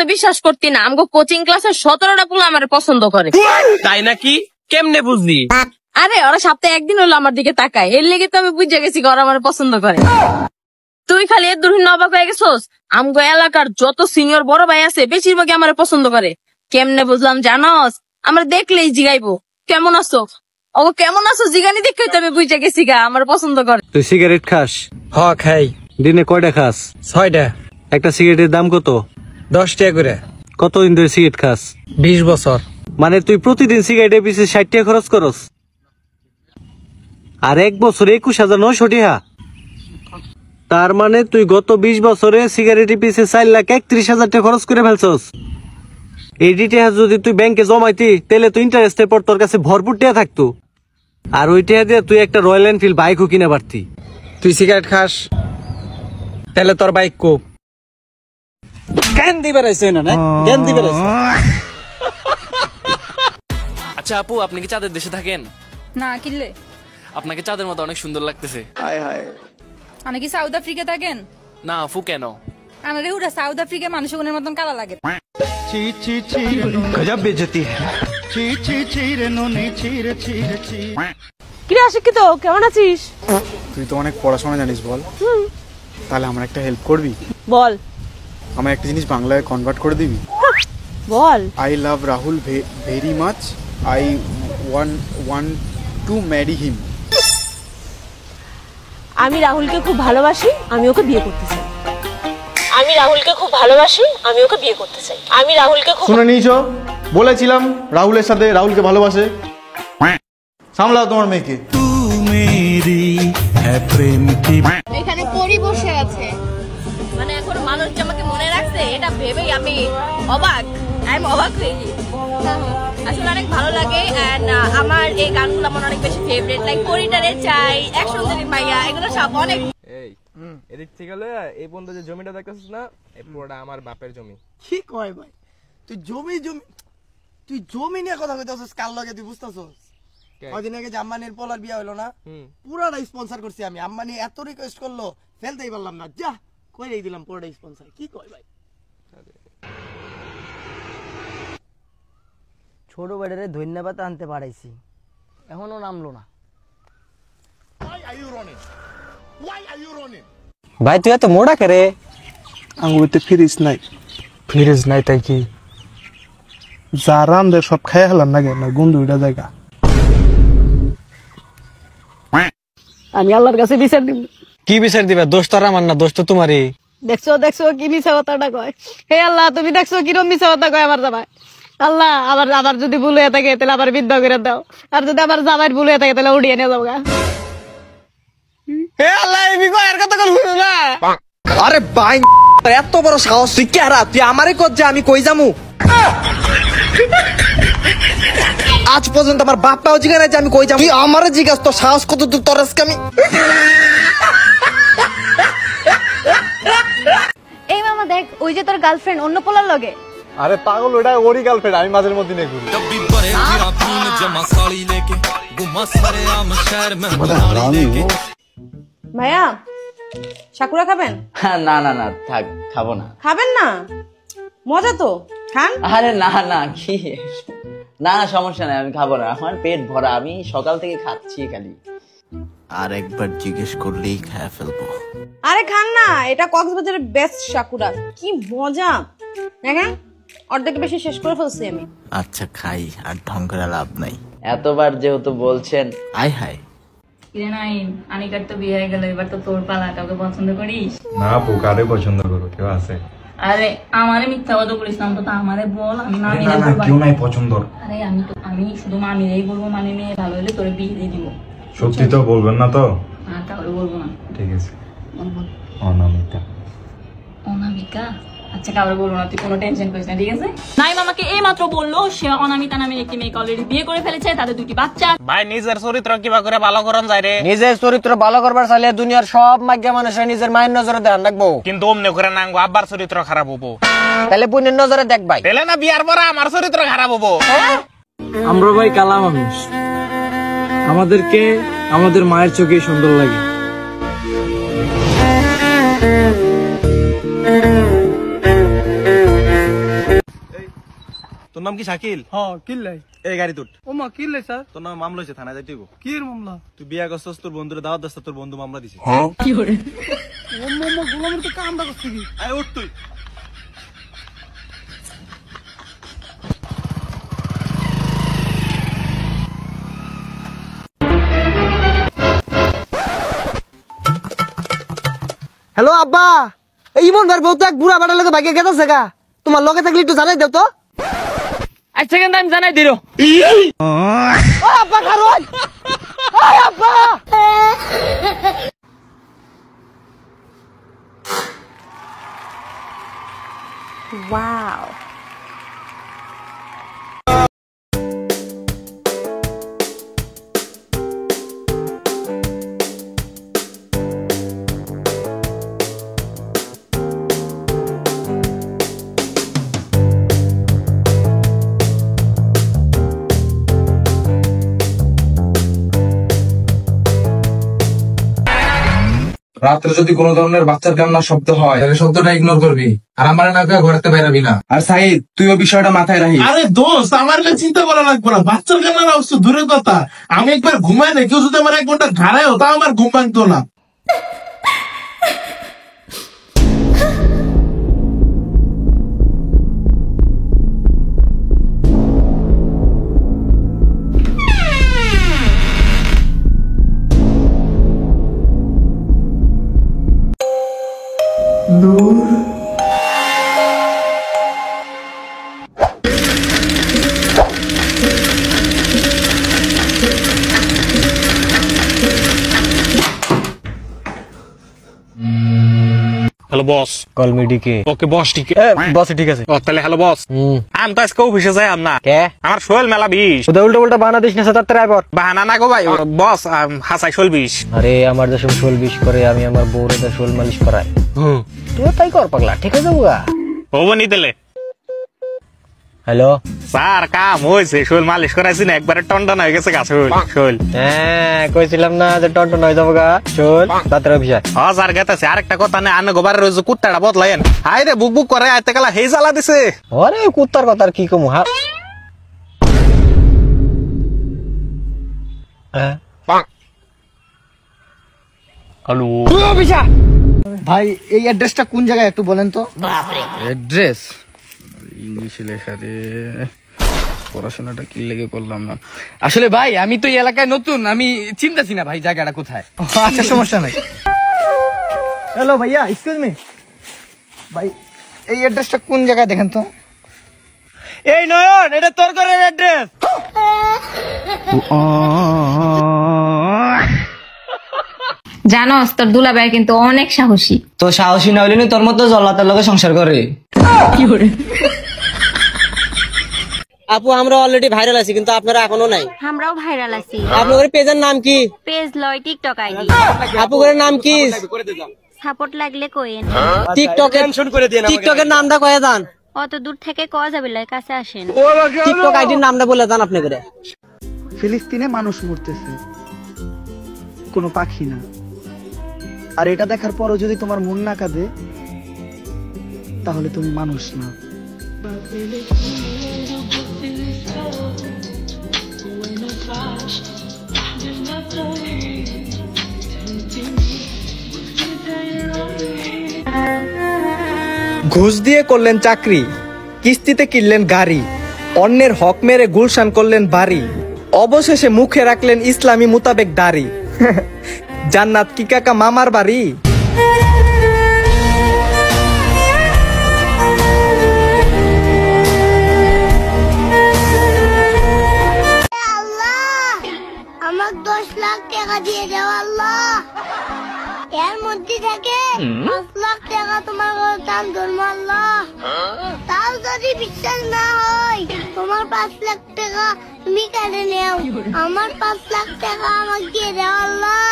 তো বিশ্বাস করতি না, আমাকে কোচিং ক্লাসের 17টা পুলো আমার পছন্দ করে। তাই নাকি? কেমনে বুঝলি? আরে ওরা সপ্তাহে একদিন হলো আমার দিকে তাকায়, এর লেগে তো আমি বুঝে গেছি ওরা আমার পছন্দ করে। তুই খালি এর দুর্হিন অবাক হয়ে গেছোস? আমগো এলাকার যত সিনিয়র বড় ভাই আছে বেশিরভাগই আমার পছন্দ করে। কেমনে বুঝলাম জানস? আমার দেখলেই জিগাইবো কেমন আছো, ও কেমন আছো জিগানি দেখে তো আমি বুঝে গেছি গা আমার পছন্দ করে। তুই সিগারেট খাস? হ খাই। দিনে কয়টা খাস? 6টা। একটা সিগারেটের দাম কত? 10 টাকা করে। কতদিন ধরে সিগারেট খাস? 20 বছর। মানে তুই প্রতিদিন সিগারেটের পিছে 60 টাকা খরচ করস, আর এক বছরে 21,900 টাকা। তার মানে তুই গত 20 বছরে সিগারেটের পিছে 4,31,000 টাকা খরচ করে ফেলছস। এই টাকা যদি তুই ব্যাংকে জমাইতি তাহলে তো ইন্টারেস্টের পর তোর কাছে ভরপুর টাকা থাকতো, আর ওই টাকা দিয়ে তুই একটা রয়্যাল এনফিল্ড বাইকও কিনে পারতি। তুই সিগারেট খাস, তাহলে তোর বাইক কো। জ্ঞান দিবে রাইছে না, জ্ঞান দিবে রাইছে। আচ্ছা আপু, আপনি কি চাঁদের দেশে থাকেন? না কিনলে আপনাকে চাঁদের মতো অনেক সুন্দর লাগতেছে। আপনি কি সাউথ আফ্রিকা থাকেন? না আপু, কেন? আমার ওরা সাউথ আফ্রিকা মানুষগুলোর মতন কালা লাগে। কি অশিক্ষিত, কেমন আছিস? তুই তো অনেক পড়াশোনা জানিস, বল। তাহলে আমার একটা হেল্প করবি? বল। আমার একটা জিনিস বাংলায় কনভার্ট করে দিবি? বল। I love Rahul very much, I want to marry him. আমি রাহুলকে খুব ভালোবাসি, আমি ওকে বিয়ে করতে চাই। আমি রাহুলকে খুব ভালোবাসি, আমি ওকে বিয়ে করতে চাই। আমি রাহুলকে খুব। শুনে নিয়েছো? বলেছিলাম রাহুলের সাথে, রাহুলকে ভালোবাসে। সামলাও তোমার মেয়েকে। এখানে পরি বসে আছে, মানে এখন মানুষ যে আমাকে মনে রাখছে এটা ভেবেই আমি অবাক হয়ে গেছি। আসলে অনেক ভালো লাগে, এন্ড আমার এই গানগুলো আমার অনেক বেশি ফেভারিট, লাইক পরিটারে চাই, এক সুন্দরী মাইয়া, এগুলো সব অনেক। এই এদিক থেকে গেলে এই বন্ধু যে জমিটা দেখতেছিস না, এই পুরোটা আমার বাপের জমি। কি কয় ভাই, তুই জমি নিয়ে কথা কইতাছিস? কার লগে তুই বুঝতাছস? কয়দিন আগে যে আম্বানির পোলার বিয়া হইলো না, পুরাটা স্পন্সর করছি আমি। আম্বানি এত রিকোয়েস্ট করলো, ফেলতেই পারলাম না, যা কইরেই দিলাম পুরোটা স্পন্সর। কি কয় ভাই? ছোট বেড়ে ধন্যবাদ আনতে পারাইছি, এখনো নামলো না। ভাই তুই এত মোড়া করে? আঙ্গুরতে ফ্রিজ নাই তাই কি? যা রান্ধে সব খাই হলাম না, কেন গন্ধ ওইটা জায়গা। আমি আল্লাহর কাছে বিচার দিব। কি বিচার দিবা? দোষ তো আমার না, দোষ তো তোমারই। দেখছো কি মিছা কথাটা কয়। হে আল্লাহ, তুমি দেখছো কিরম মিছা কথা কয় আমার জামাই। আল্লাহ, আবার যদি ভুল হয়ে থাকে তাহলে আবার বিদ্যা করে দাও, আর যদি আমার জামাইয়ের ভুল হয়ে থাকে তাহলে উড়িয়ে নিয়ে যাবো। হে আল্লাহ, এই কয়ের কথা কল শুনো না। আরে ভাই, এত বড় সাহস তুই কে? তুই আমারে কর যে আমি কই যামু? আজ পর্যন্ত আমার বাপটাও জিজ্ঞাসা যে আমি কই যাবো, তুই আমারে জিজ্ঞাসা তোর সাহস কত? তুই তোর আজকে আমি। এই মামা দেখ, ওই যে তোর গার্লফ্রেন্ড অন্য পোলার লগে। আরে পাগল, ওটা ওরই গার্লফ্রেন্ড, আমি মাঝের মধ্যে নিয়ে ঘুরি। ভাইয়া সাকুরা খাবেন? না না না, থাক, খাবো না। খাবেন না? মজা তো, খান। আরে না না, কি না না, সমস্যা নাই, আমি খাবো না, আমার পেট ভরা, আমি সকাল থেকে খাচ্ছি খালি। আর একবার জিজ্ঞেস করলেই খেয়ে ফেলবো। আরে খান না, এটা কক্সবাজারের বেস্ট সাকুরা, কি মজা। দেখেন অর্ধেক বেশি শেষ করে ফেলছি আমি। আচ্ছা খাই, আর ঢং করে লাভ নাই। এতবার যেহেতু বলছেন। আয় হায়, আনিকার তো বিয়ে হয়ে গেল, এবার তো তোর পালা। কাউকে পছন্দ করিস? না আপু, কারে পছন্দ করো? কেউ আছে? আরে আমারে মিথ্যা কথা বলিস না, তো আমারে বল, আমি মামি। না কেউ নাই পছন্দ। আরে আমি শুধু মামিরেই বলবো, মামি মেয়ে ভালো হলে তোরে বিয়ে দিয়ে দিব। সত্যি তো বলবেন না তো? হ্যাঁ, তাহলে বলবো না। ঠিক আছে। অনামিকা। অনামিকা? আচ্ছা কাউরে বলবো না, তুই কোনো টেনশন করিস না, ঠিক আছে? নাইম আমাকে এই মাত্র বললো সে অনামিকা নামের একটি মেয়েকে অলরেডি বিয়ে করে ফেলেছে, তাদের 2টি বাচ্চা। ভাই নিজের চরিত্র কিবা করে ভালো করন যায় রে? নিজের চরিত্র ভালো করবার চাইলে দুনিয়ার সব মাগ্যা মানুষের নিজের মায়ের নজরে ধ্যান রাখবো, কিন্তু অমনে করে নাঙ্গো আব্বার চরিত্র খারাপ হবো। তাহলে বোনের নজরে দেখ ভাই, তাহলে না বিয়ার পরে আমার চরিত্র খারাপ হবো। আমরা ভাই কালা মানুষ, আমাদেরকে আমাদের মায়ের চোখে সুন্দর লাগে। তোর নাম কি শাকিল? হ্যাঁ কিল্লাই। এই গাড়ি তুট। ও মা কিল্লাই স্যার? তোর নাম মামলা হয়েছে, থানায় যাইতে হইব। কি এর মামলা? তুই বিয়া করছস, তোর বন্ধুরে দাওয়াত দিস, তোর বন্ধু মামলা দিছে। কি করে ও মামা গোলামের তো কামটা করছে কি? আয় উঠ তুই। হ্যালো আব্বা, এই ইমনদার বউ তো এক বুড়া বাড়ার লগে ভাগে গেছে গা। তোমার লগে থাকলে একটু জানাই দাও তো। এক সেকেন্ড আমি জানাই দিল। ও আব্বা খারোই, ওই আব্বা। ওয়াও রাত্রে যদি কোনো ধরনের বাচ্চার কান্নার শব্দ হয় তাহলে শব্দটা ইগনোর করবি, আর আমার না ঘরেতে বেরাবি না। আর সাইদ, তুইও বিষয়টা মাথায় রাখিস। আরে দোস্ত, আমার চিন্তা করা লাগবে না, বাচ্চার কান্নার অবস্থা দূরের কথা, আমি একবার ঘুমাই না, কেউ যদি আমার 1 ঘন্টা ঘাড়ায় তাও আমার ঘুম ভাঙতো না। Hello boss, call me DK. Okay boss DK. Boss ঠিক আছে। ও তাহলে হ্যালো বস। আমি তো আজকে অফিসে যাই না। কে? আমার শোল মেলা 20। ওটা উল্টা উল্টা বাহানা দিস না, তাড়াতাড়ি আইবর। বাহানা না গো ভাই, বস হাসাই শোল 20। আরে আমার দেশে শোল 20 করে, আমি আমার বউরে তো শোল মালিশ করাই। তুই তাই কর পাগলা, ঠিক আছে বুয়া। ও বনি দিলে। হ্যালো স্যার, কাম হয়েছে, শোল মালিশ করাইছি না, একবারে টন্ডন হয়ে গেছে গা শোল। হ্যাঁ কইছিলাম না যে টন্টন হয়ে যাবো গা শোল, তাড়াতাড়ি অফিসে। হ্যাঁ স্যার গেতেছে। আরেকটা কথা নেই, আনে গোবার রোজ কুত্তাটা বদলাইন। হাই রে বুক বুক করে আইতে গেলা হেই জ্বালা দিছে। আরে কুত্তার কথা আর কি কমু। হ্যাঁ হ্যালো ভাই, এই অ্যাড্রেসটা কোন জায়গায় একটু বলেন তো। অ্যাড্রেস ইংলিশে লেখা রে, পড়াশোনাটা কি লেগে করলাম না। আসলে ভাই আমি তো এই এলাকায় নতুন, আমি চিনতেছি না ভাই জায়গাটা কোথায়। আচ্ছা সমস্যা নাই। হ্যালো ভাইয়া, এক্সকিউজ মি ভাই, এই অ্যাড্রেসটা কোন জায়গায় দেখেন তো। এই নয়ন, এটা তোর ঘরের অ্যাড্রেস। জানোস তোর দুলাভাই কিন্তু অনেক সাহসী। তো সাহসী না হইলে তোর মতো জল্লাতের লগে সংসার করে। কি করে আপু, আমরা অলরেডি ভাইরাল আছি, কিন্তু আপনারা এখনো নাই। আমরাও ভাইরাল আছি। আপনাদের পেজের নাম কি? পেজ লয় টিকটক আইডি। আপুদের নাম কি? সাপোর্ট লাগলে কোয়েন। টিকটকের নামটা কয়ে দেন। অত দূর থেকে কওয়া যাবে না, কাছে আসেন। টিকটক আইডির নামটা বলে দেন আপনি করে। ফিলিস্তিনে মানুষ মরতেছে, কোনো পাখি না। আর এটা দেখার পরও যদি তোমার মন না কাঁদে, তাহলে তুমি মানুষ না। ঘুষ দিয়ে করলেন চাকরি, কিস্তিতে কিনলেন গাড়ি, অন্যের হক মেরে গুলশান করলেন বাড়ি, অবশেষে মুখে রাখলেন ইসলামী মোতাবেক দাড়ি। জান্নাত কি কাকা মামার বাড়ি? আমার 10 লাখ টাকা দিয়ে দাও আল্লাহ। এর মধ্যে থেকে 5 লাখ টাকা তোমার দান ধর্ম আল্লাহ। তাও যদি বিশ্বাস না হয়, তোমার 5 লাখ টাকা তুমি কেড়ে নেও, আমার 5 লাখ টাকা আমাকে দিয়ে দাও আল্লাহ।